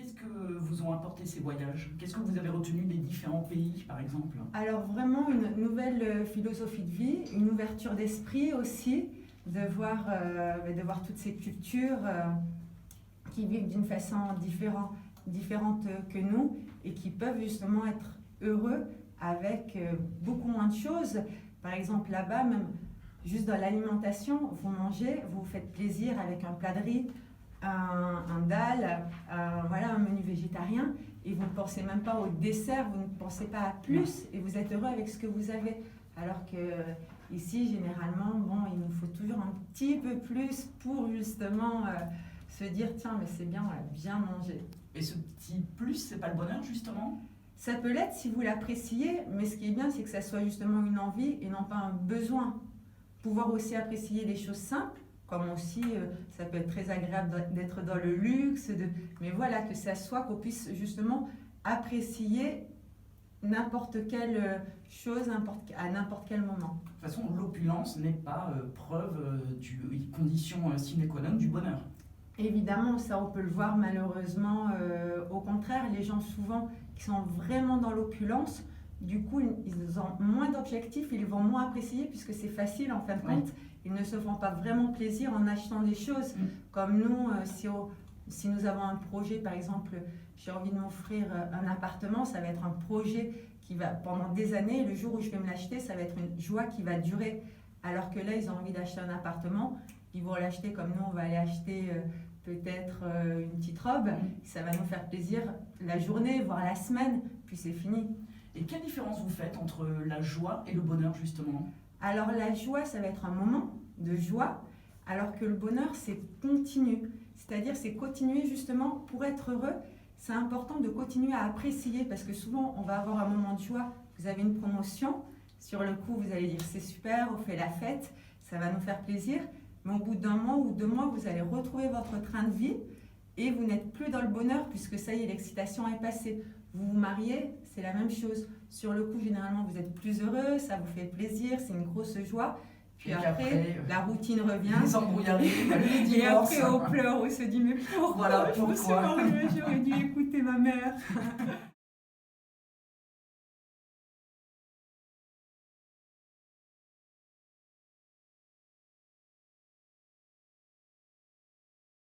Qu'est-ce que vous ont apporté ces voyages? Qu'est-ce que vous avez retenu des différents pays, par exemple? Alors vraiment une nouvelle philosophie de vie, une ouverture d'esprit aussi, de voir toutes ces cultures qui vivent d'une façon différente que nous et qui peuvent justement être heureux avec beaucoup moins de choses. Par exemple là-bas, même juste dans l'alimentation, vous mangez, vous vous faites plaisir avec un plat de riz, un dal, un menu végétarien, et vous ne pensez même pas au dessert, vous ne pensez pas à plus, et vous êtes heureux avec ce que vous avez. Alors que ici, généralement, il nous faut toujours un petit peu plus pour justement se dire tiens, mais c'est bien, on a bien mangé. Et ce petit plus, c'est pas le bonheur, justement? Ça peut l'être si vous l'appréciez, mais ce qui est bien, c'est que ça soit justement une envie et non pas un besoin. Pouvoir aussi apprécier les choses simples, comme aussi ça peut être très agréable d'être dans le luxe, mais voilà, que ça soit qu'on puisse justement apprécier n'importe quelle chose à n'importe quel moment. De toute façon, l'opulence n'est pas preuve d'une condition sine qua non du bonheur. Évidemment, ça on peut le voir malheureusement. Au contraire, les gens souvent qui sont vraiment dans l'opulence, du coup, ils ont moins d'objectifs, ils vont moins apprécier puisque c'est facile en fin de compte. Ils ne se font pas vraiment plaisir en achetant des choses. Comme nous, si nous avons un projet, par exemple, j'ai envie de m'offrir un appartement, ça va être un projet qui va pendant des années. Le jour où je vais me l'acheter, ça va être une joie qui va durer. Alors que là, ils ont envie d'acheter un appartement, ils vont l'acheter comme nous, on va aller acheter peut-être une petite robe. Ça va nous faire plaisir la journée, voire la semaine, puis c'est fini. Et quelle différence vous faites entre la joie et le bonheur, justement? Alors la joie, ça va être un moment de joie, alors que le bonheur, c'est continu. C'est-à-dire, c'est continuer justement pour être heureux. C'est important de continuer à apprécier parce que souvent, on va avoir un moment de joie. Vous avez une promotion, sur le coup, vous allez dire c'est super, on fait la fête, ça va nous faire plaisir. Mais au bout d'un mois ou 2 mois, vous allez retrouver votre train de vie et vous n'êtes plus dans le bonheur puisque ça y est, l'excitation est passée. Vous vous mariez, c'est la même chose. Sur le coup, généralement, vous êtes plus heureux, ça vous fait plaisir, c'est une grosse joie. Puis après, la routine revient. Les embrouilles arrivent, les divorces. Et après, on pleure, on se dit mais pourquoi, voilà, je me suis mariée, j'aurais dû écouter ma mère.